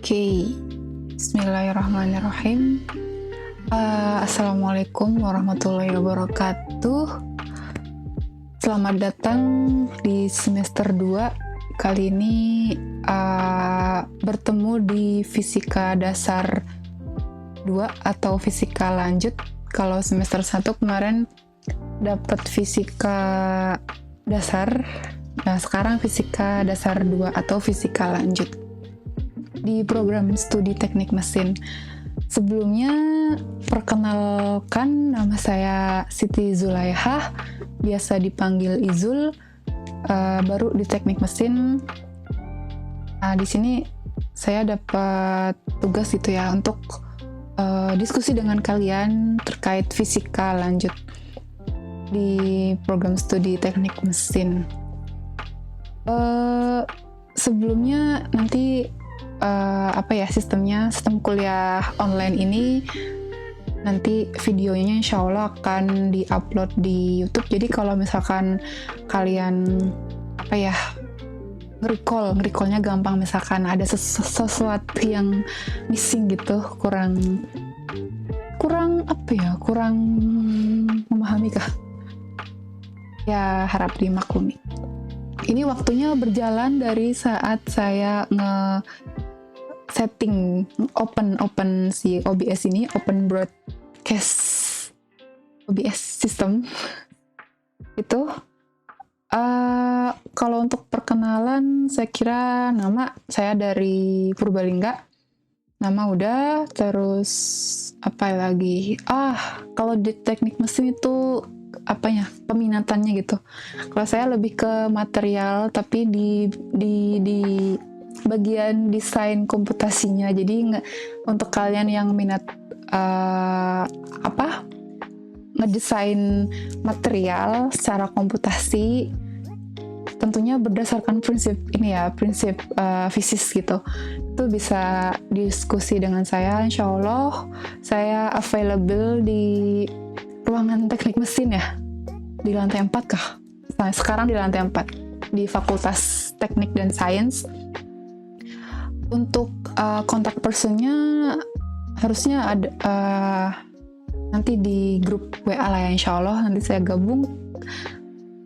Oke, Bismillahirrahmanirrahim. Assalamualaikum warahmatullahi wabarakatuh. Selamat datang di semester 2. Kali ini bertemu di fisika dasar 2 atau fisika lanjut. Kalau semester 1 kemarin dapat fisika dasar, nah sekarang fisika dasar 2 atau fisika lanjut di program studi teknik mesin. Sebelumnya, perkenalkan, nama saya Siti Zulaihah, biasa dipanggil Izul, baru di teknik mesin. Di sini saya dapat tugas gitu ya untuk diskusi dengan kalian terkait fisika lanjut di program studi teknik mesin. Sebelumnya nanti sistem kuliah online ini nanti videonya insya Allah akan diupload di YouTube. Jadi kalau misalkan kalian nge-recallnya gampang, misalkan ada sesuatu yang missing gitu, kurang memahami kah? Ya harap dimaklumi. Ini waktunya berjalan dari saat saya setting open si OBS ini, open broadcast OBS system itu. Kalau untuk perkenalan, saya kira nama saya dari Purbalingga, nama udah, terus apa lagi, kalau di teknik mesin itu peminatannya gitu. Kalau saya lebih ke material, tapi di bagian desain komputasinya. Jadi untuk kalian yang minat ngedesain material secara komputasi, tentunya berdasarkan prinsip fisis gitu, itu bisa diskusi dengan saya. Insya Allah saya available di ruangan teknik mesin ya, di lantai 4 kah? Nah, sekarang di lantai 4 di Fakultas Teknik dan Sains. Untuk kontak personnya harusnya ada nanti di grup WA lah ya, insya Allah nanti saya gabung.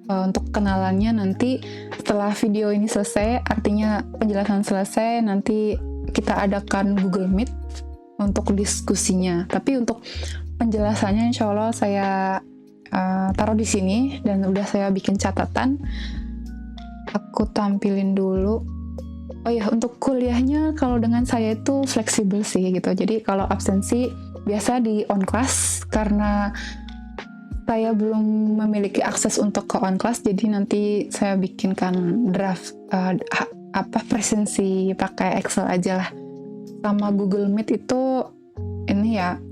Untuk kenalannya nanti setelah video ini selesai, artinya penjelasan selesai, nanti kita adakan Google Meet untuk diskusinya. Tapi untuk penjelasannya insya Allah saya taruh di sini dan udah saya bikin catatan. Aku tampilin dulu. Oh ya, untuk kuliahnya kalau dengan saya itu fleksibel sih gitu. Jadi kalau absensi biasa di on class, karena saya belum memiliki akses untuk ke on class, jadi nanti saya bikinkan draft presensi pakai Excel aja lah. Sama Google Meet itu ini ya,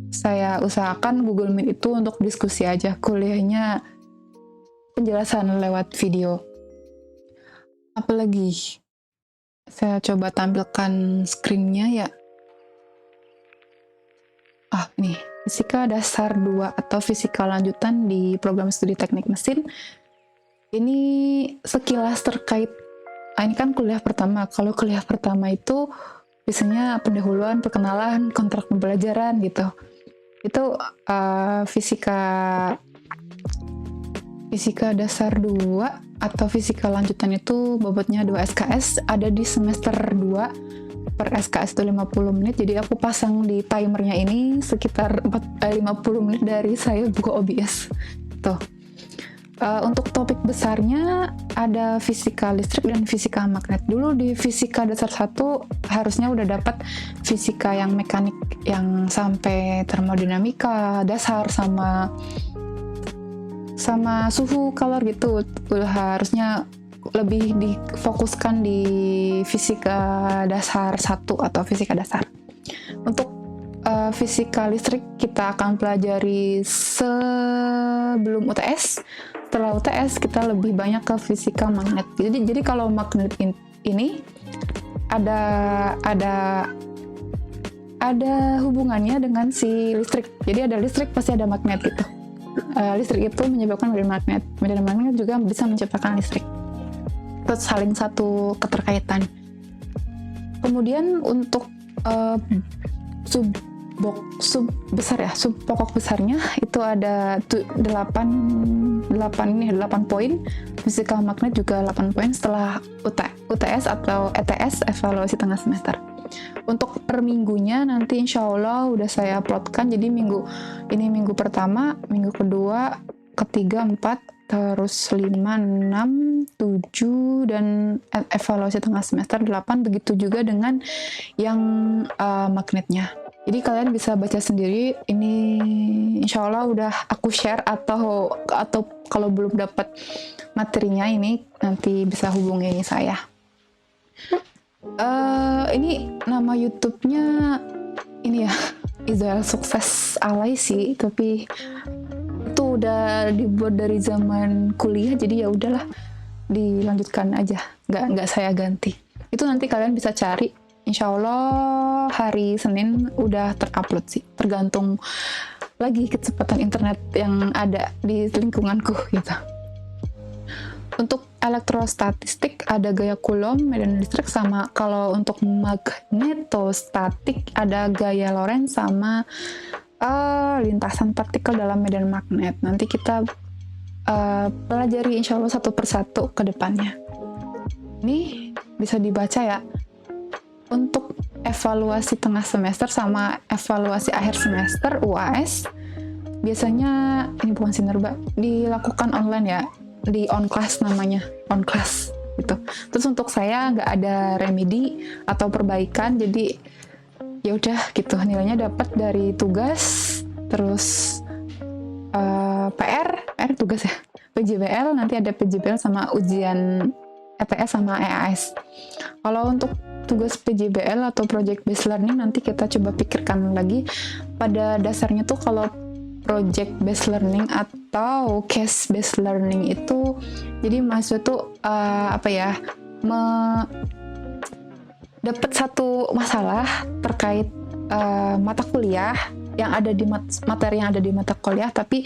saya usahakan Google Meet itu untuk diskusi aja, kuliahnya penjelasan lewat video. Apalagi saya coba tampilkan screen-nya ya. Nih, fisika dasar 2 atau fisika lanjutan di program studi teknik mesin. Ini sekilas terkait, ini kan kuliah pertama. Kalau kuliah pertama itu biasanya pendahuluan, perkenalan, kontrak pembelajaran gitu. Itu fisika dasar 2 atau fisika lanjutan itu bobotnya 2 SKS, ada di semester 2, per SKS itu 50 menit, jadi aku pasang di timernya ini sekitar 50 menit dari saya buka OBS tuh. Untuk topik besarnya ada fisika listrik dan fisika magnet. Dulu di fisika dasar 1 harusnya udah dapat fisika yang mekanik yang sampai termodinamika dasar sama suhu kalor gitu, harusnya lebih difokuskan di fisika dasar 1 atau fisika dasar. Untuk fisika listrik kita akan pelajari sebelum UTS. Setelah UTS kita lebih banyak ke fisika magnet. Jadi kalau magnet ini ada hubungannya dengan si listrik. Jadi ada listrik pasti ada magnet gitu. Listrik itu menyebabkan medan magnet juga bisa menciptakan listrik. Terus saling satu keterkaitan. Kemudian untuk sub besar ya, sub pokok besarnya itu ada 8 poin. Fisikal magnet juga 8 poin setelah UTS atau ETS, evaluasi tengah semester. Untuk per minggunya nanti insya Allah udah saya uploadkan. Jadi minggu pertama, minggu kedua, ketiga, 4, terus 5, 6, 7, dan evaluasi tengah semester 8. Begitu juga dengan yang magnetnya. Jadi kalian bisa baca sendiri. Ini insya Allah udah aku share, atau kalau belum dapat materinya ini nanti bisa hubungi saya. Ini nama YouTube-nya ini ya, Israel Sukses Alay sih, tapi itu udah dibuat dari zaman kuliah, jadi ya udahlah dilanjutkan aja, nggak saya ganti. Itu nanti kalian bisa cari. Insya Allah hari Senin udah terupload sih, tergantung lagi kecepatan internet yang ada di lingkunganku gitu. Untuk elektrostatistik ada gaya Coulomb, medan listrik, sama kalau untuk magnetostatik ada gaya Lorentz sama lintasan partikel dalam medan magnet. Nanti kita pelajari insya Allah satu persatu ke depannya. Ini bisa dibaca ya. Untuk evaluasi tengah semester sama evaluasi akhir semester UAS biasanya ini bukan Sinerba, dilakukan online ya, di OnClass namanya, OnClass gitu. Terus untuk saya nggak ada remedi atau perbaikan, jadi ya udah gitu, nilainya dapat dari tugas, terus PR tugas ya, PJBL, nanti ada PJBL sama ujian ETS sama EAS. Kalau untuk tugas PJBL atau project based learning nanti kita coba pikirkan lagi. Pada dasarnya tuh kalau project based learning atau case based learning itu, jadi mahasiswa tuh dapat satu masalah terkait mata kuliah yang ada di materi yang ada di mata kuliah, tapi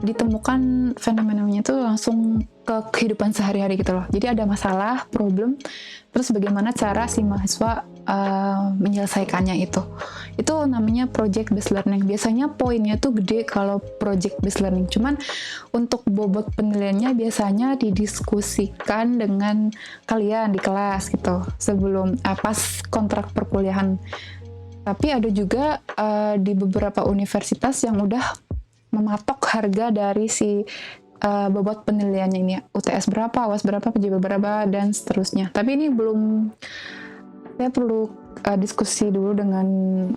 ditemukan fenomenanya itu langsung ke kehidupan sehari-hari gitu loh. Jadi ada masalah, problem, terus bagaimana cara si mahasiswa menyelesaikannya itu namanya project based learning. Biasanya poinnya tuh gede kalau project based learning, cuman untuk bobot penilaiannya biasanya didiskusikan dengan kalian di kelas gitu sebelum pas kontrak perkuliahan. Tapi ada juga di beberapa universitas yang udah mematok harga dari si bobot penilaiannya ini, UTS berapa, UAS berapa, PJB berapa, dan seterusnya. Tapi ini belum, saya perlu diskusi dulu dengan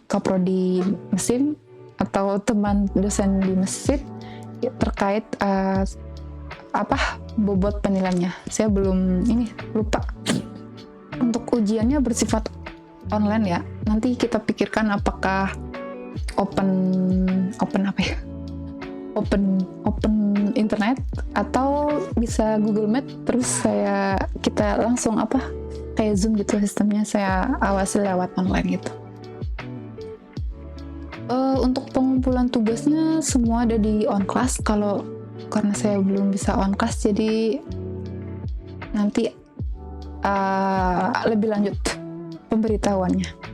kaprodi mesin atau teman dosen di mesin terkait bobot penilaiannya. Saya belum lupa. Untuk ujiannya bersifat online ya. Nanti kita pikirkan apakah open internet atau bisa Google Meet, terus kita langsung kayak Zoom gitu sistemnya, saya awasi lewat online gitu. Untuk pengumpulan tugasnya semua ada di OnClass. Karena saya belum bisa OnClass, jadi nanti lebih lanjut pemberitahuannya.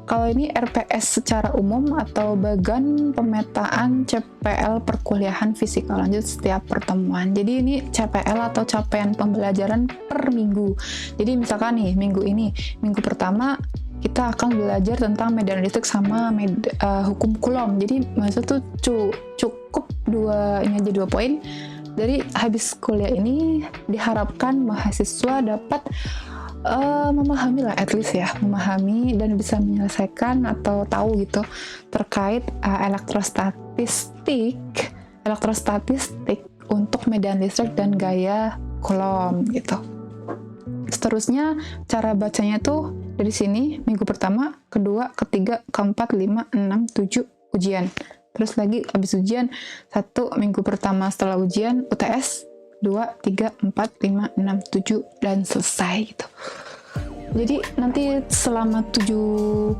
Kalau ini RPS secara umum atau bagan pemetaan CPL perkuliahan fisika lanjut setiap pertemuan. Jadi ini CPL atau capaian pembelajaran per minggu. Jadi misalkan nih minggu pertama kita akan belajar tentang medan listrik sama hukum Coulomb. Jadi maksud tuh cukup 2 poin. Dari habis kuliah ini diharapkan mahasiswa dapat memahami lah, at least ya, memahami dan bisa menyelesaikan atau tahu gitu terkait elektrostatistik untuk medan listrik dan gaya Coulomb gitu. Seterusnya cara bacanya tuh dari sini, minggu pertama, kedua, ketiga, keempat, 5, 6, 7 ujian. Terus lagi habis ujian 1 minggu pertama setelah ujian UTS 2, 3, 4, 5, 6, 7 dan selesai gitu. Jadi nanti selama 14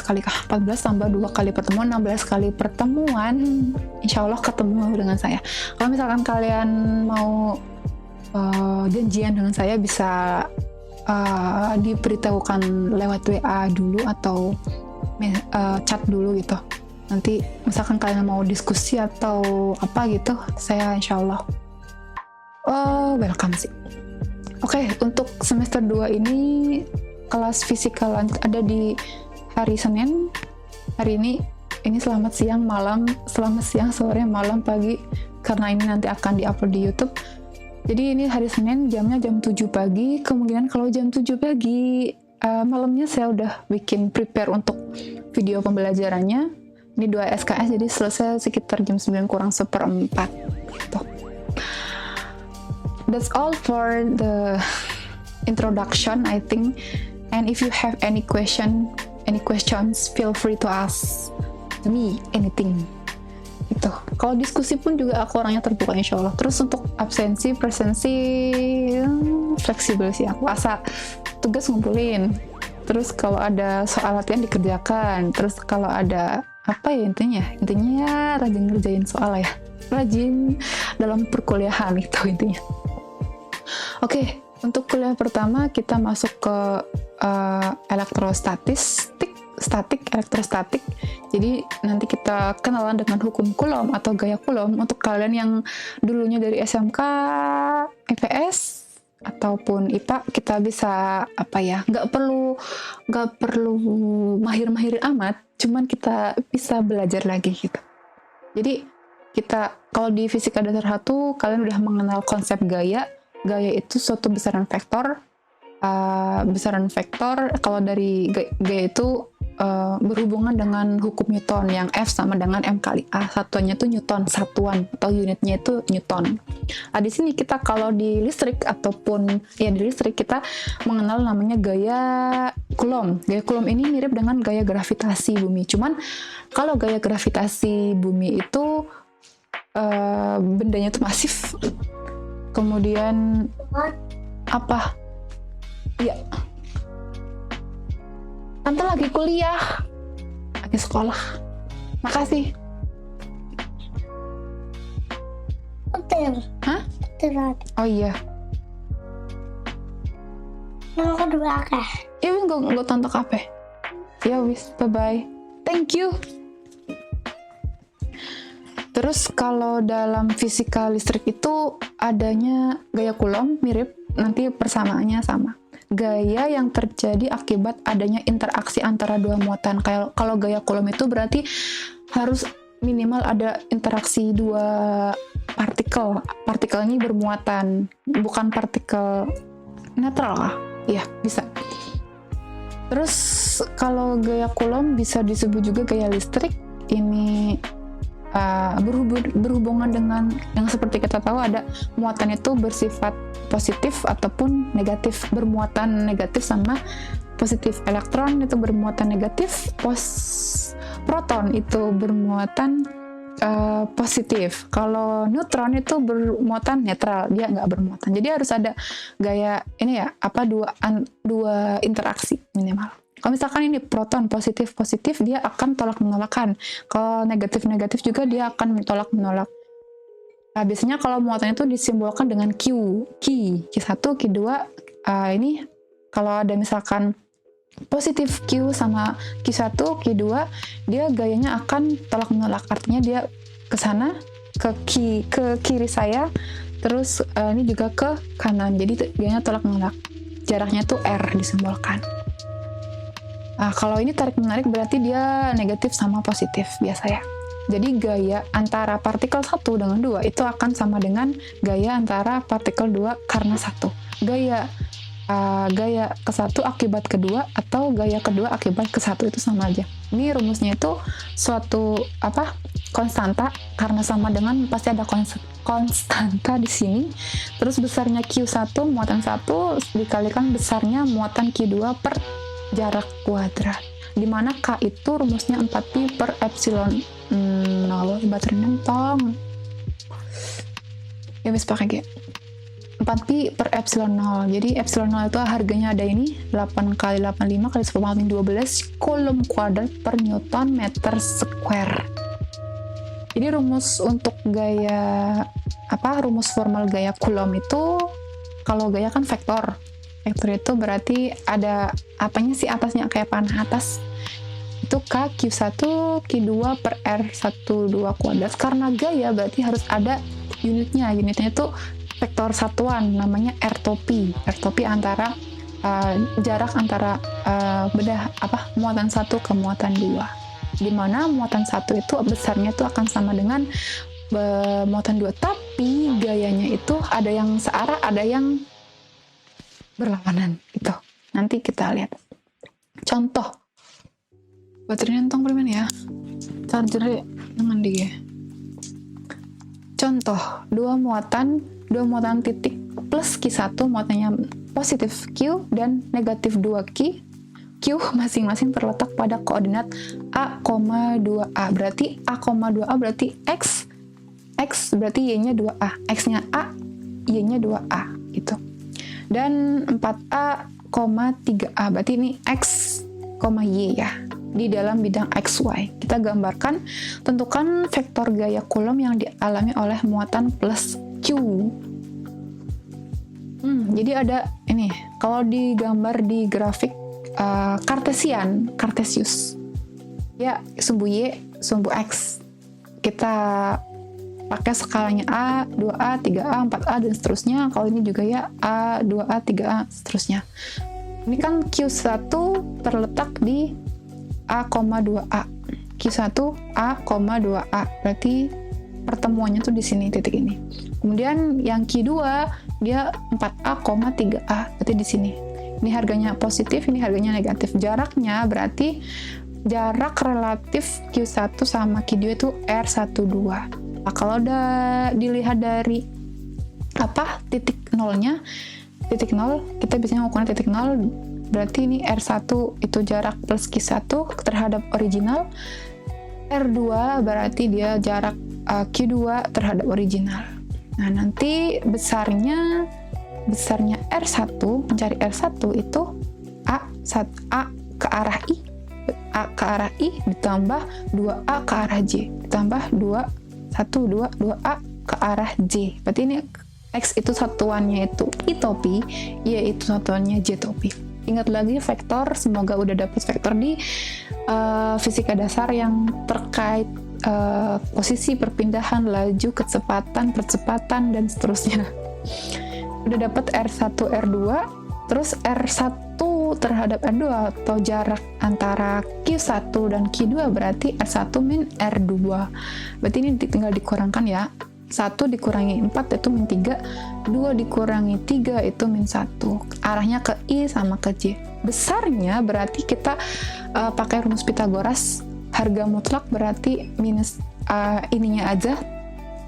kali 14 tambah 2 kali pertemuan, 16 kali pertemuan, insya Allah ketemu dengan saya. Kalau misalkan kalian mau janjian dengan saya, bisa diberitahukan lewat WA dulu atau chat dulu gitu. Nanti misalkan kalian mau diskusi atau apa gitu, saya insya Allah welcome sih. Oke, untuk semester 2 ini kelas fisika ada di hari Senin. Hari ini selamat siang, malam, selamat siang, sore, malam, pagi, karena ini nanti akan diupload di YouTube. Jadi ini hari Senin, jamnya jam 7 pagi. Kemungkinan kalau jam 7 pagi, malamnya saya udah bikin prepare untuk video pembelajarannya. Ini 2 SKS, jadi selesai sekitar jam 9 kurang seperempat gitu. That's all for the introduction, I think. And if you have any questions, feel free to ask me anything. Gitu. Kalau diskusi pun juga aku orangnya terbuka insya Allah. Terus untuk absensi, presensi, fleksibel sih aku. Asal tugas ngumpulin. Terus kalau ada soal latihan dikerjakan. Terus kalau ada apa ya intinya ya rajin ngerjain soal ya. Rajin dalam perkuliahan itu intinya. Oke, untuk kuliah pertama kita masuk ke elektrostatik. Jadi nanti kita kenalan dengan hukum Coulomb atau gaya Coulomb. Untuk kalian yang dulunya dari SMK, IPS ataupun IPA, kita bisa nggak perlu mahir-mahir amat, cuman kita bisa belajar lagi gitu. Jadi kita kalau di fisika dasar 1 kalian udah mengenal konsep gaya. Gaya itu suatu besaran vektor. Kalau dari gaya itu berhubungan dengan hukum Newton yang F sama dengan M kali A. Satuannya itu Newton, satuan atau unitnya itu Newton. Di sini kita kalau di listrik kita mengenal namanya gaya Coulomb. Gaya Coulomb ini mirip dengan gaya gravitasi bumi. Cuman kalau gaya gravitasi bumi itu bendanya itu masif. Kemudian apa? Ya. Tante lagi kuliah. Lagi sekolah. Makasih. Hotel. Hah? Hotel. Oh iya. Nomor kedua kah? Ya wis nggak tante kape. Ya wis, bye-bye. Thank you. Terus kalau dalam fisika listrik itu adanya gaya Coulomb mirip, nanti persamaannya sama. Gaya yang terjadi akibat adanya interaksi antara dua muatan. Kalau gaya Coulomb itu berarti harus minimal ada interaksi dua partikel. Partikel ini bermuatan, bukan partikel netral kah? Iya, bisa. Terus kalau gaya Coulomb bisa disebut juga gaya listrik. Ini berhubungan dengan yang seperti kita tahu ada muatan itu bersifat positif ataupun negatif. Bermuatan negatif sama positif. Elektron itu bermuatan negatif, proton itu bermuatan positif. Kalau neutron itu bermuatan netral, dia nggak bermuatan. Jadi harus ada gaya ini ya, dua interaksi minimal. Kalau misalkan ini proton positif-positif, dia akan tolak-menolakan. Kalau negatif-negatif juga dia akan tolak-menolak. Nah, biasanya kalau muatan itu disimbolkan dengan Q. Q1, Q2. Ini kalau ada misalkan positif Q sama Q1, Q2, dia gayanya akan tolak-menolak. Artinya dia ke sana, ke kiri saya, terus ini juga ke kanan. Jadi gayanya tolak-menolak. Jaraknya tuh R disimbolkan. Nah, kalau ini tarik-menarik berarti dia negatif sama positif biasa ya. Jadi gaya antara partikel 1 dengan 2 itu akan sama dengan gaya antara partikel 2 karena 1. Gaya ke-1 akibat kedua atau gaya kedua akibat ke-1 itu sama aja. Ini rumusnya itu suatu konstanta, karena sama dengan pasti ada konstanta di sini. Terus besarnya Q1 muatan 1 dikalikan besarnya muatan Q2 per jarak kuadrat, dimana K itu rumusnya 4pi per epsilon 0. Baterainya tong ya bisa pakai G. 4pi per epsilon 0. Jadi epsilon 0 itu harganya ada ini 8 kali 85 kali 10⁻12 Coulomb kuadrat per Newton meter square. Jadi rumus untuk rumus formal gaya Coulomb itu, kalau gaya kan vektor. Vektor itu berarti ada apanya sih atasnya, kayak panah atas. Itu K Q1 Q2 per R12 kuadrat. Karena gaya berarti harus ada unitnya. Unitnya itu vektor satuan, namanya R-topi. R-topi antara jarak antara muatan 1 ke muatan 2. Di mana muatan 1 itu besarnya itu akan sama dengan muatan 2, tapi gayanya itu ada yang searah, ada yang berlawanan gitu. Nanti kita lihat. Contoh. Baterainya entong permen ya. Chargernya dengan dia. Contoh, dua muatan titik plus Q1 muatannya positif Q dan negatif 2Q. Q masing-masing terletak pada koordinat A, 2A. Berarti A, 2A berarti X berarti Y-nya 2A. X-nya A, Y-nya 2A gitu. Dan 4A, 3A berarti ini X, Y ya. Di dalam bidang XY. Kita gambarkan, tentukan vektor gaya Coulomb yang dialami oleh muatan plus Q. Jadi ada ini, kalau digambar di grafik Cartesius, ya sumbu Y, sumbu X. Kita pakai skalanya A, 2A, 3A, 4A, dan seterusnya. Kalau ini juga ya A, 2A, 3A, seterusnya. Ini kan Q1 terletak di A, 2A. Q1 A, 2A. Berarti pertemuannya tuh di sini, titik ini. Kemudian yang Q2 dia 4A, 3A. Berarti di sini. Ini harganya positif, ini harganya negatif. Jaraknya berarti jarak relatif Q1 sama Q2 itu R12. Nah, kalau udah dilihat dari titik nolnya, titik nol, kita biasanya mengukur titik nol. Berarti ini R1 itu jarak plus Q1 terhadap original. R2 berarti dia jarak Q2 terhadap original. Nah, nanti besarnya R1, mencari R1 itu A ke arah I. A ke arah I ditambah 2A ke arah J. Ditambah 2A ke arah J. Berarti ini X itu satuannya itu I-topi, Y itu satuannya J-topi. Ingat lagi vektor, semoga udah dapet vektor di fisika dasar yang terkait posisi perpindahan, laju, kecepatan, percepatan, dan seterusnya. Udah dapet R1, R2, terus R1 terhadap R2 atau jarak antara Q1 dan Q2 berarti R1 min R2. Berarti ini tinggal dikurangkan ya. 1 dikurangi 4 itu min 3, 2 dikurangi 3 itu min 1. Arahnya ke I sama ke J. Besarnya berarti kita pakai rumus Pythagoras, harga mutlak berarti minus ininya aja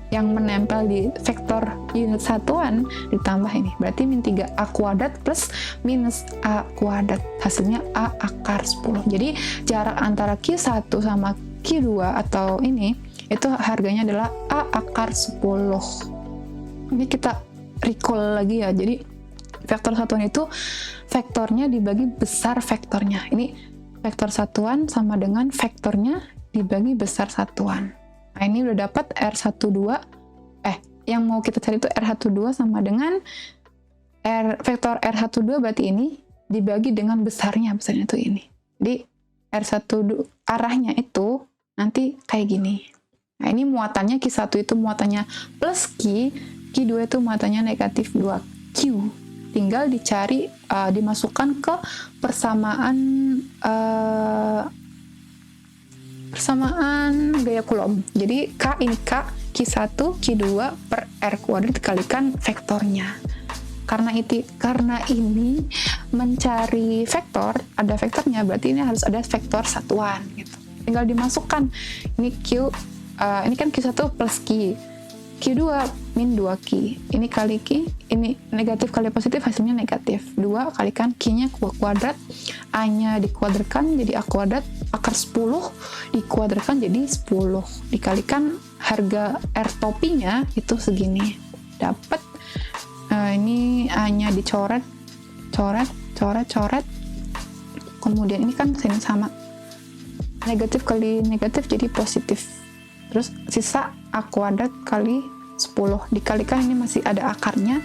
yang menempel di vektor unit satuan ditambah ini. Berarti min 3A kuadrat plus minus A kuadrat. Hasilnya A akar 10. Jadi jarak antara Q1 sama Q2 atau ini itu harganya adalah A akar 10. Ini kita recall lagi ya. Jadi vektor satuan itu vektornya dibagi besar vektornya. Ini vektor satuan sama dengan vektornya dibagi besar satuan. Nah, ini udah dapat R12. Yang mau kita cari itu R12 sama dengan vektor R12 berarti ini dibagi dengan besarnya itu ini. Jadi R12 arahnya itu nanti kayak gini. Nah, ini muatannya Q1 itu muatannya plus Q, Q2 itu muatannya negatif 2Q. Tinggal dicari, dimasukkan ke persamaan gaya Coulomb. Jadi K ini K, Q1, Q2 per R kuadrat dikalikan vektornya. Karena ini mencari vektor, ada vektornya, berarti ini harus ada vektor satuan gitu. Tinggal dimasukkan. Ini Q, ini kan Q1 plus Q. Q2 min 2Q. Ini kali Q, ini negatif kali positif hasilnya negatif. 2 kalikan Q-nya kuadrat, A-nya dikuadratkan jadi A kuadrat, akar 10 dikuadratkan jadi 10. Dikalikan harga R topinya itu segini. Dapat ini A-nya dicoret, coret. Kemudian ini kan sini sama. Negatif kali negatif jadi positif. Terus sisa A kuadrat kali 10. Dikalikan ini masih ada akarnya.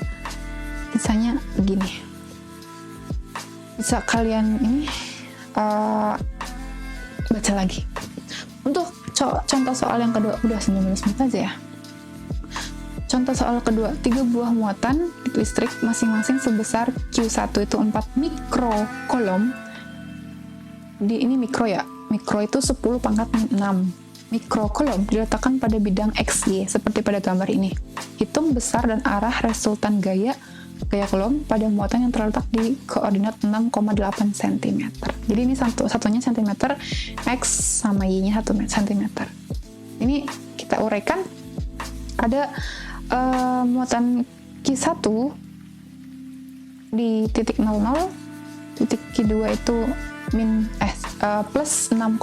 Sisanya begini. bisa kalian ini baca lagi. Untuk contoh soal yang kedua, udah 19 menit aja ya. Contoh soal kedua, 3 buah muatan listrik masing-masing sebesar Q1 itu 4 mikrocoulomb. Ini mikro ya, mikro itu 10 pangkat 6 mikrocoulomb diletakkan pada bidang XY seperti pada gambar ini. Hitung besar dan arah resultan gaya coulomb pada muatan yang terletak di koordinat 6,8 cm. Jadi ini satunya cm, X sama Y-nya 1 cm. Ini kita uraikan. Ada muatan Q1 di titik 00, titik Q2 itu plus 6,0,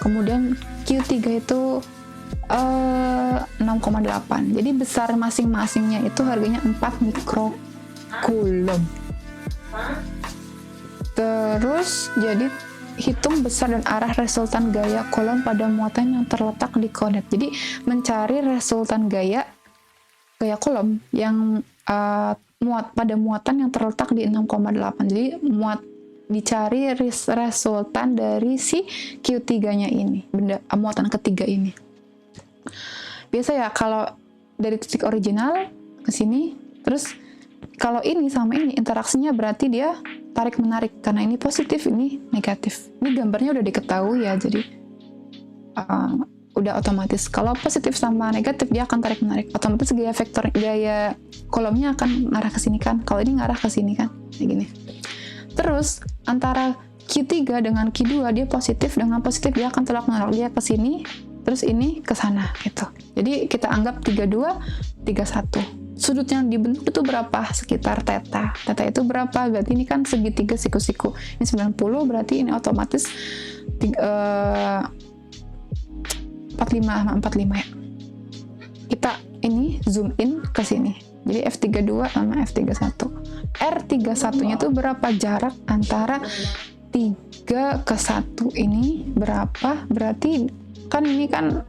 kemudian Q3 itu 6,8. Jadi besar masing-masingnya itu harganya 4 mikrocoulomb. Terus jadi hitung besar dan arah resultan gaya coulomb pada muatan yang terletak di koordinat. Jadi mencari resultan gaya coulomb yang pada muatan yang terletak di 6,8. Jadi dicari resultan dari si Q3-nya ini, muatan ketiga ini. Biasa ya kalau dari titik original ke sini, terus kalau ini sama ini interaksinya berarti dia tarik menarik, karena ini positif, ini negatif. Ini gambarnya udah diketahui ya, jadi udah otomatis kalau positif sama negatif dia akan tarik menarik, otomatis gaya coulombnya akan ngarah ke sini kan. Kalau ini ngarah ke sini kan, kayak gini. Terus antara Q3 dengan Q2 dia positif, dengan positif dia akan tarik menarik dia ke sini, terus ini ke sana gitu. Jadi kita anggap 32, 31. Sudut yang dibentuk itu berapa? Sekitar theta. Theta itu berapa? Berarti ini kan segitiga siku-siku. Ini 90, berarti ini otomatis 45 ya. Kita ini zoom in ke sini. Jadi F32 sama F31. R31-nya itu berapa jarak antara 3 ke 1 ini berapa? Berarti kan ini kan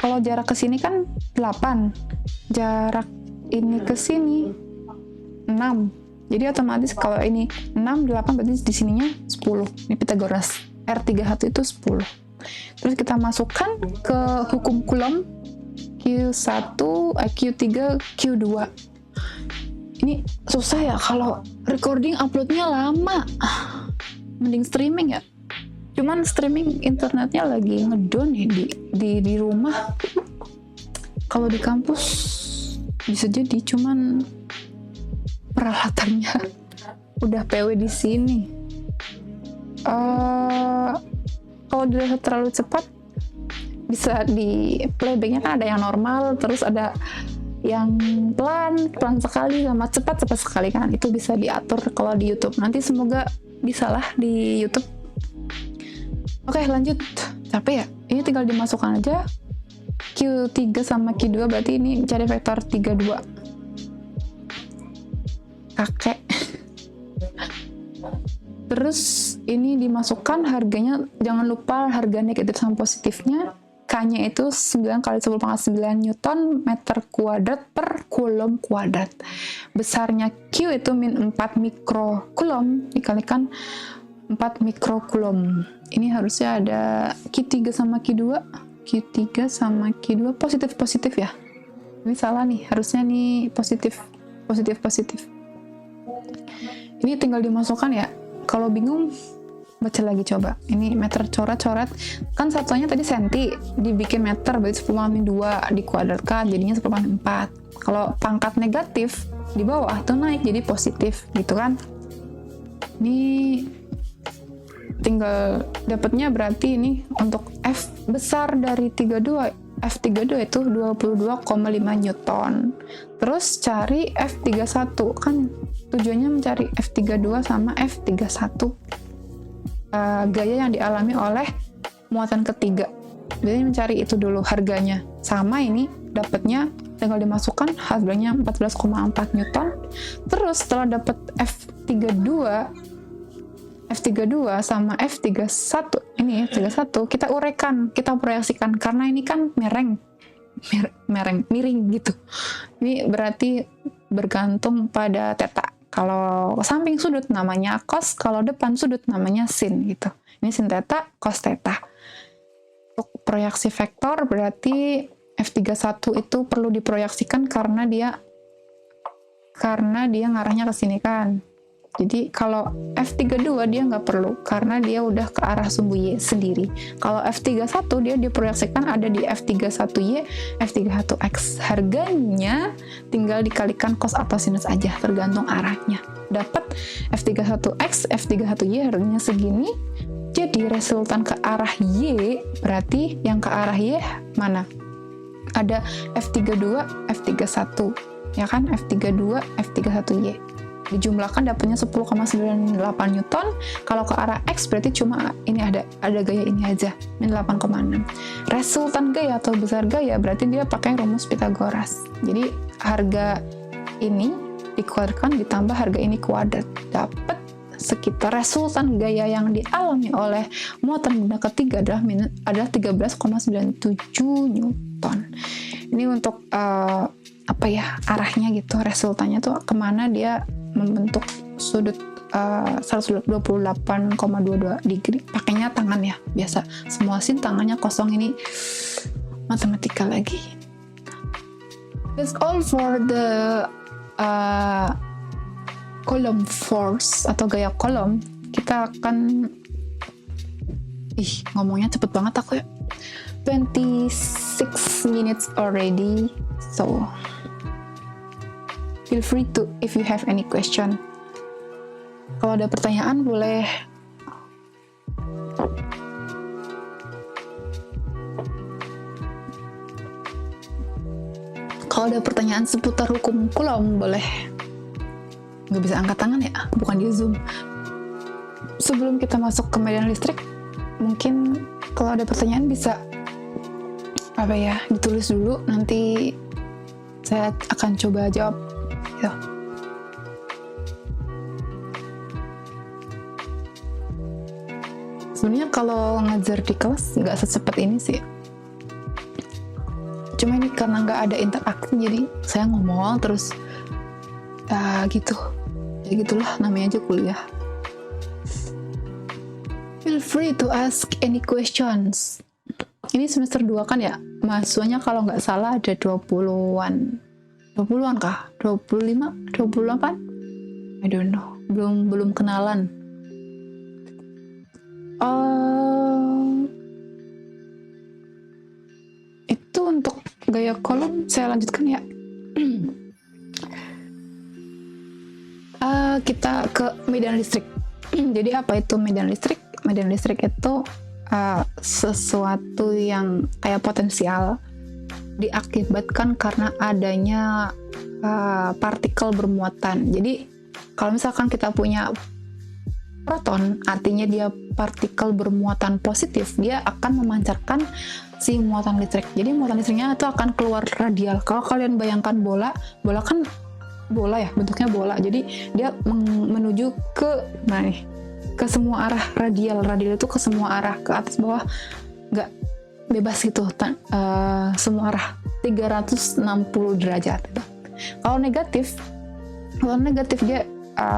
kalau jarak ke sini kan 8. Jarak ini ke sini 6. Jadi otomatis kalau ini 6, 8 berarti di sininya 10. Ini Pythagoras. R31 itu 10. Terus kita masukkan ke hukum Coulomb Q1, Q3, Q2. Ini susah ya kalau recording uploadnya lama. Mending streaming ya. Cuman streaming internetnya lagi ngedown ya di rumah. Kalau di kampus bisa jadi, cuman peralatannya udah PW di sini. Kalau dilihat terlalu cepat bisa di playbacknya kan ada yang normal, terus ada yang pelan sekali sama cepat sekali kan. Itu bisa diatur kalau di YouTube. Nanti semoga bisa lah di YouTube. Oke, lanjut. Capek ya? Ini tinggal dimasukkan aja. Q3 sama Q2 berarti ini cari vektor 32. Kakek. Terus ini dimasukkan harganya, jangan lupa harga negatif sama positifnya. K-nya itu 9 kali 10 pangkat 9 Newton meter kuadrat per coulomb kuadrat. Besarnya Q itu min 4 mikrocoulomb dikalikan 4 mikrocoulomb. Ini harusnya ada Q3 sama Q2. Q3 sama Q2 positif ya. Ini salah nih, harusnya nih positif. Ini tinggal dimasukkan ya. Kalau bingung baca lagi coba. Ini meter coret-coret. Kan satunya tadi senti, dibikin meter berarti 10⁻², dikuadratkan jadinya 10⁻4. Kalau pangkat negatif di bawah tuh naik jadi positif gitu kan. Ini tinggal dapatnya berarti ini untuk F besar dari 32, F32 itu 22,5 Newton. Terus cari F31, kan tujuannya mencari F32 sama F31. Gaya yang dialami oleh muatan ketiga. Jadi mencari itu dulu harganya. Sama ini dapatnya tinggal dimasukkan harganya 14,4 Newton. Terus setelah dapat F32 sama F31 ini F31 kita uraikan, kita proyeksikan karena ini kan miring gitu. Ini berarti bergantung pada theta Kalau samping sudut namanya cos, kalau depan sudut namanya sin gitu. Ini sin theta, cos theta. Untuk proyeksi vektor berarti F31 itu perlu diproyeksikan karena dia ngarahnya ke sini kan. Jadi kalau F32 dia nggak perlu karena dia udah ke arah sumbu Y sendiri. Kalau F31 dia diproyeksikan ada di F31Y, F31X. Harganya tinggal dikalikan cos atau sinus aja, tergantung arahnya. Dapat F31X, F31Y harganya segini. Jadi resultan ke arah Y, berarti yang ke arah Y mana? Ada F32, F31. Ya kan? F32, F31Y. Dijumlahkan dapatnya 10,98 Newton. Kalau ke arah X berarti cuma ini ada gaya ini aja, min 8,6. Resultan gaya atau besar gaya berarti dia pakai rumus Pythagoras. Jadi harga ini dikuadratkan ditambah harga ini kuadrat, dapat sekitar resultan gaya yang dialami oleh muatan benda ketiga adalah 13,97 Newton. Ini untuk arahnya gitu, resultannya tuh kemana dia membentuk sudut 128,22 degree. Pakainya tangan ya, biasa semua sin tangannya kosong, ini matematika lagi. That's all for the column force atau gaya kolom. Kita akan ngomongnya cepet banget aku ya, 26 minutes already, so feel free to if you have any question. Kalau ada pertanyaan boleh seputar hukum Coulomb boleh. Nggak bisa angkat tangan ya, bukan di Zoom. Sebelum kita masuk ke medan listrik, mungkin kalau ada pertanyaan bisa ditulis dulu, nanti saya akan coba jawab. Sebenarnya kalau ngajar di kelas nggak secepat ini sih. Cuma ini karena nggak ada interaksi, jadi saya ngomong terus gitu. Ya gitulah, namanya aja kuliah. Feel free to ask any questions. Ini semester 2 kan ya? Mahasiswanya kalau nggak salah ada 20-an. 20-an kah? 25? 28? I don't know. Belum kenalan. Itu untuk gaya kolom saya lanjutkan ya. Kita ke medan listrik. Jadi apa itu medan listrik? Medan listrik itu sesuatu yang kayak potensial diakibatkan karena adanya partikel bermuatan. Jadi kalau misalkan kita punya proton, artinya dia partikel bermuatan positif, dia akan memancarkan si muatan listrik. Jadi muatan listriknya itu akan keluar radial. Kalau kalian bayangkan bola kan bola ya, bentuknya bola. Jadi dia menuju ke mana nih? Ke semua arah, radial itu ke semua arah, ke atas bawah, nggak bebas gitu, semua arah 360 derajat. Kalau negatif dia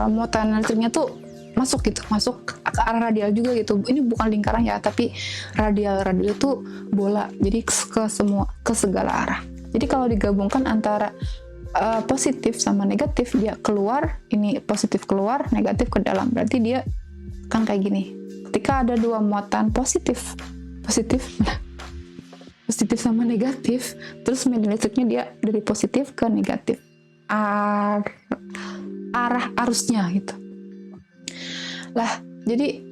muatan listriknya tuh masuk ke arah radial juga gitu. Ini bukan lingkaran ya, tapi radial itu bola, jadi ke segala arah. Jadi kalau digabungkan antara positif sama negatif, dia keluar, ini positif keluar, negatif ke dalam, berarti dia kan kayak gini. Ketika ada dua muatan positif sama negatif, terus medan listriknya dia dari positif ke negatif, arah arusnya gitu lah. Jadi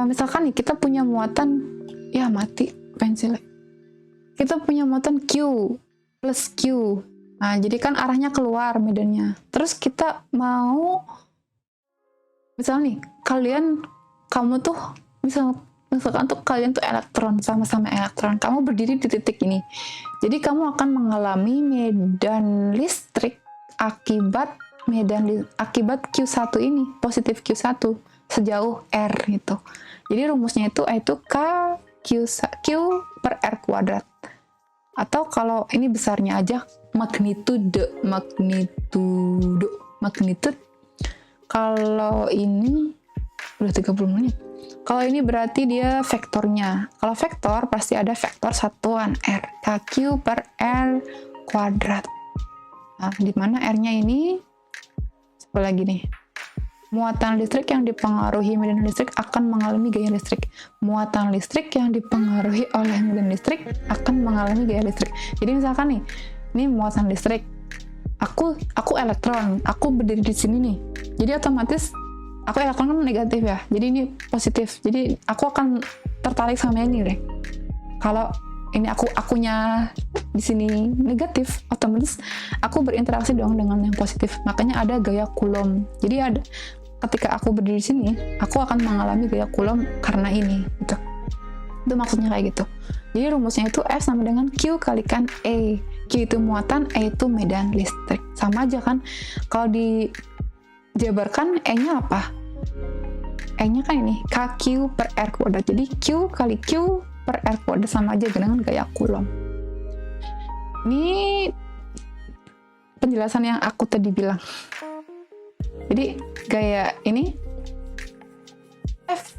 misalkan nih kita punya muatan, ya mati pensilnya, kita punya muatan Q plus Q. Nah, jadi kan arahnya keluar medannya. Terus kita mau, misalnya nih, kamu tuh, misalkan tuh kalian tuh elektron, sama-sama elektron. Kamu berdiri di titik ini. Jadi kamu akan mengalami medan listrik akibat Q1 ini, positif Q1, sejauh R gitu. Jadi rumusnya itu K Q per R kuadrat. Atau kalau ini besarnya aja, magnitude Kalau ini udah 30 menit. Kalau ini berarti dia vektornya. Kalau vektor pasti ada vektor satuan R, KQ per R kuadrat. Nah, di mana R-nya ini apa lagi nih? Muatan listrik yang dipengaruhi medan listrik akan mengalami gaya listrik. Muatan listrik yang dipengaruhi oleh medan listrik akan mengalami gaya listrik. Jadi misalkan nih, ini muatan listrik. Aku elektron, aku berdiri di sini nih. Jadi otomatis aku elektron kan negatif ya. Jadi ini positif. Jadi aku akan tertarik sama ini deh. Kalau ini akunya di sini negatif, otomatis aku berinteraksi dong dengan yang positif. Makanya ada gaya Coulomb. Jadi ada ketika aku berdiri di sini, aku akan mengalami gaya Coulomb karena ini gitu. Itu maksudnya kayak gitu. Jadi rumusnya itu F sama dengan Q kalikan E. Q itu muatan, E itu medan listrik. Sama aja kan? Kalau dijabarkan E-nya apa? E-nya kan ini KQ per R kuadrat. Jadi Q kali Q per R kuadrat sama aja dengan gaya Coulomb. Ini penjelasan yang aku tadi bilang. Jadi gaya ini F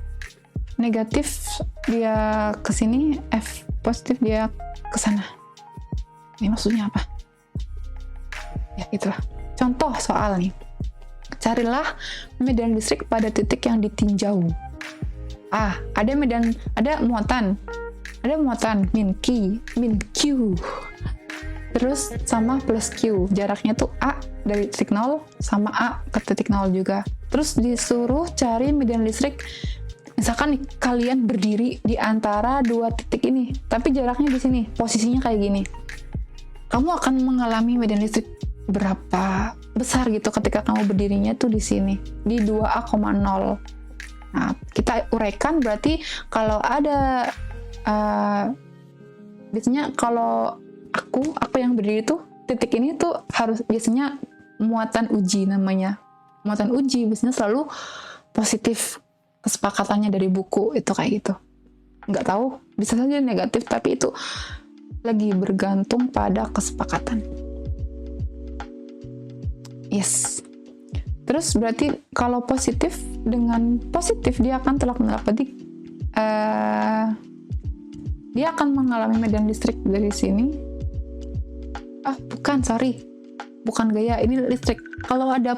negatif dia ke sini, F positif dia ke sana. Ini maksudnya apa? Ya itulah. Contoh soal nih. Carilah medan listrik pada titik yang ditinjau. Ada muatan min Q. Terus sama plus Q. Jaraknya tuh A dari titik 0 sama A ke titik 0 juga. Terus disuruh cari medan listrik. Misalkan nih, kalian berdiri di antara dua titik ini, tapi jaraknya di sini, posisinya kayak gini. Kamu akan mengalami medan listrik berapa besar gitu ketika kamu berdirinya tuh di sini, di 2A,0. Nah, kita uraikan berarti kalau ada biasanya kalau aku yang berdiri tuh titik ini tuh harus biasanya muatan uji namanya. Muatan uji biasanya selalu positif, kesepakatannya dari buku itu kayak gitu. Nggak tahu, bisa saja negatif, tapi itu lagi bergantung pada kesepakatan. Yes. Terus berarti kalau positif dengan positif dia akan tolak menolak, berarti dia akan mengalami medan listrik dari sini. Bukan gaya, ini listrik. Kalau ada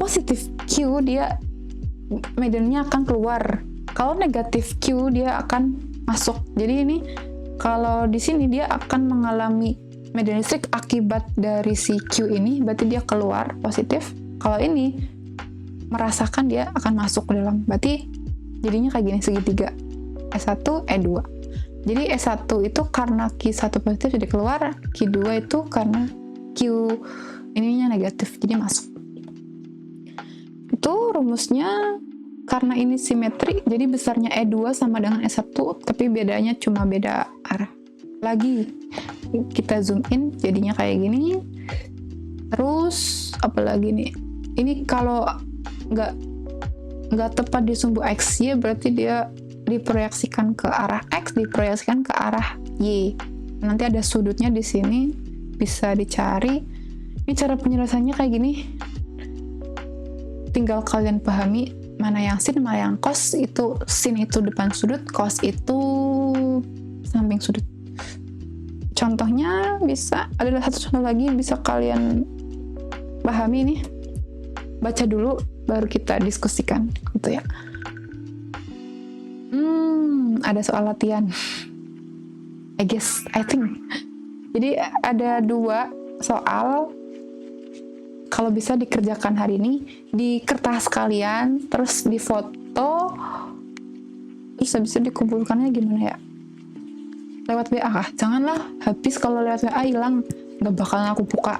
positif Q, dia medannya akan keluar. Kalau negatif Q, dia akan masuk. Jadi ini kalau di sini dia akan mengalami medan listrik akibat dari si Q ini, berarti dia keluar positif. Kalau ini merasakan dia akan masuk ke dalam, berarti jadinya kayak gini, segitiga S1 E2. Jadi S1 itu karena Q1 positif jadi keluar, Q2 itu karena Q ininya negatif jadi masuk. Itu rumusnya. Karena ini simetri, jadi besarnya E2 sama dengan S1, tapi bedanya cuma beda arah. Lagi kita zoom in, jadinya kayak gini. Terus apalagi nih? Ini kalau nggak tepat di sumbu X, Y, berarti dia diproyeksikan ke arah X, diproyeksikan ke arah Y. Nanti ada sudutnya di sini, bisa dicari. Ini cara penjelasannya kayak gini. Tinggal kalian pahami mana yang sin, mana yang cos. Itu sin itu depan sudut, cos itu samping sudut. Contohnya bisa, ada satu contoh lagi bisa kalian pahami nih. Baca dulu, baru kita diskusikan, gitu ya. Ada soal latihan. I think. Jadi ada 2 soal. Kalau bisa dikerjakan hari ini di kertas kalian, terus difoto, terus habis itu dikumpulkannya gimana ya? Lewat WA kah? Janganlah, habis kalau lewat WA hilang, gak bakalan aku buka.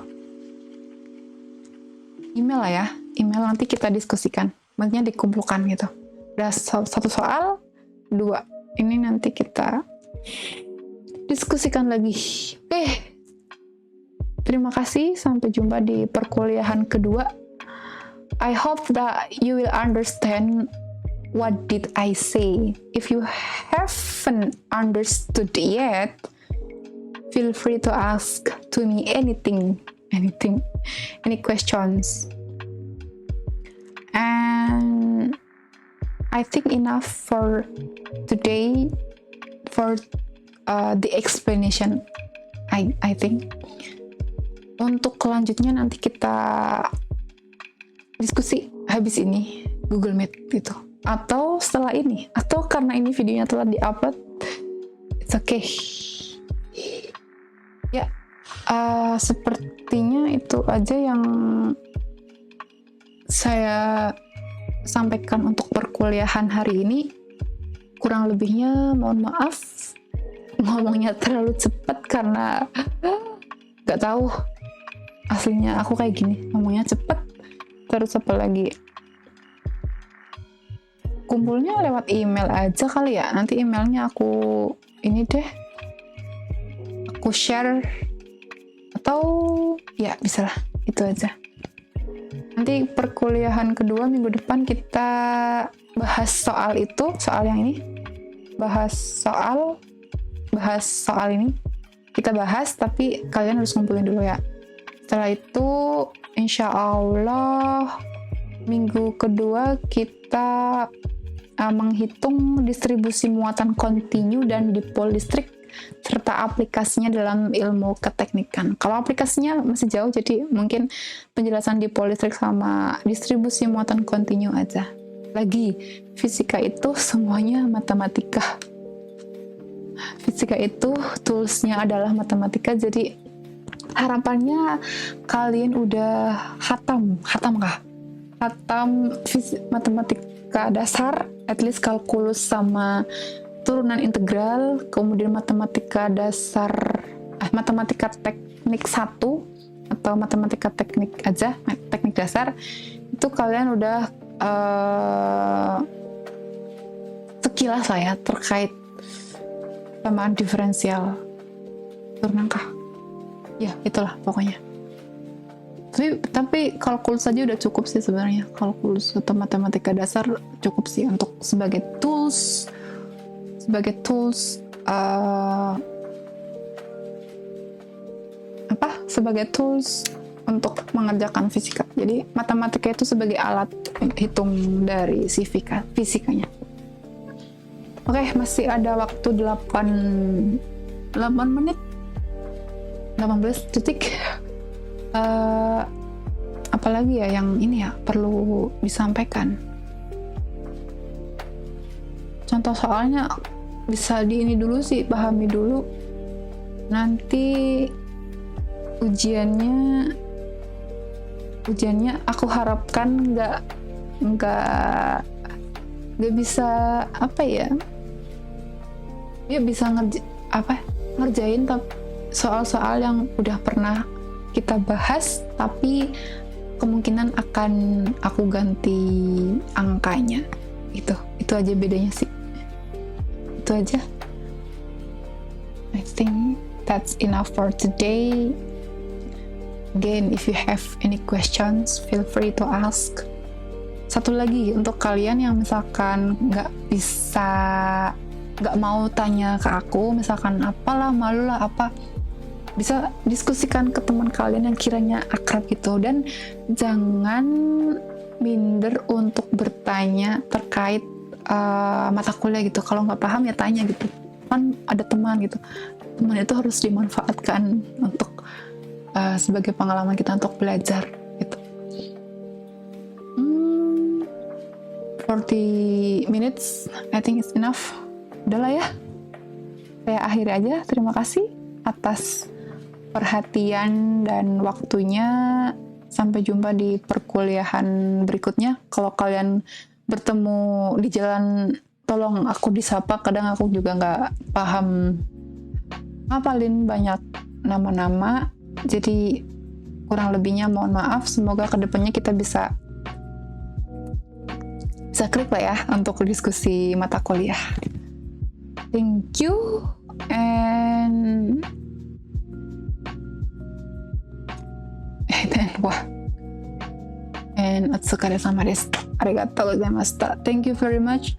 Email lah ya, email nanti kita diskusikan, maksudnya dikumpulkan gitu. Udah 1 soal, 2. Ini nanti kita diskusikan lagi. Oke. Terima kasih, sampai jumpa di perkuliahan kedua. I hope that you will understand what did I say. If you haven't understood yet, feel free to ask to me anything, any questions. And I think enough for today for the explanation. I think untuk kelanjutnya nanti kita diskusi habis ini Google Meet gitu, atau setelah ini, atau karena ini videonya telah diupload, it's okay ya. Sepertinya itu aja yang saya sampaikan untuk perkuliahan hari ini. Kurang lebihnya mohon maaf, ngomongnya terlalu cepat karena gak tahu aslinya aku kayak gini, ngomongnya cepet. Terus apa lagi, kumpulnya lewat email aja kali ya. Nanti emailnya aku ini deh, aku share, atau ya bisa lah, itu aja. Nanti perkuliahan kedua minggu depan kita bahas soal itu, soal yang ini, bahas soal ini kita bahas, tapi kalian harus ngumpulin dulu ya. Setelah itu insya Allah minggu kedua kita menghitung distribusi muatan kontinu dan dipol listrik serta aplikasinya dalam ilmu keteknikan. Kalau aplikasinya masih jauh, jadi mungkin penjelasan dipol listrik sama distribusi muatan kontinu aja. Lagi, fisika itu semuanya matematika. Fisika itu toolsnya adalah matematika, jadi harapannya kalian udah hatam matematika dasar, at least kalkulus sama turunan integral, kemudian matematika dasar, matematika teknik 1 atau matematika teknik aja, teknik dasar, itu kalian udah sekilas lah ya terkait samaan diferensial turunan kah? Ya, itulah pokoknya. Tapi kalkulus saja udah cukup sih sebenarnya. Kalkulus atau matematika dasar cukup sih untuk sebagai tools untuk mengerjakan fisika. Jadi matematika itu sebagai alat hitung dari fisikanya. Oke, masih ada waktu 8 menit 18 detik. Apalagi ya yang ini ya perlu disampaikan. Contoh soalnya bisa di ini dulu sih, pahami dulu. Nanti ujiannya aku harapkan nggak bisa apa ya? Dia bisa ngerjain soal-soal yang udah pernah kita bahas, tapi kemungkinan akan aku ganti angkanya. Itu aja bedanya sih. Itu aja. I think that's enough for today. Again, if you have any questions, feel free to ask. Satu lagi untuk kalian yang misalkan nggak mau tanya ke aku, misalkan apalah, malu lah apa, bisa diskusikan ke teman kalian yang kiranya akrab gitu. Dan jangan minder untuk bertanya terkait mata kuliah gitu. Kalau nggak paham ya tanya gitu, kan ada teman gitu. Teman itu harus dimanfaatkan untuk sebagai pengalaman kita untuk belajar gitu. 40 minutes I think it's enough. Udahlah ya, saya akhiri aja. Terima kasih atas perhatian dan waktunya. Sampai jumpa di perkuliahan berikutnya. Kalau kalian bertemu di jalan, tolong aku disapa. Kadang aku juga nggak paham ngapalin banyak nama-nama, jadi kurang lebihnya mohon maaf. Semoga kedepannya kita bisa klik lah ya untuk diskusi mata kuliah. Thank you and otsukare-sama desu. Arigatou gozaimashita. Thank you very much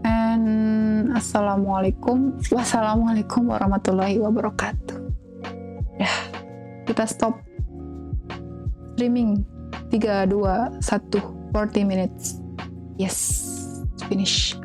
and wassalamualaikum warahmatullahi wabarakatuh. Ya, kita stop streaming. 3, 2, 1, 40 minutes. Yes. finish.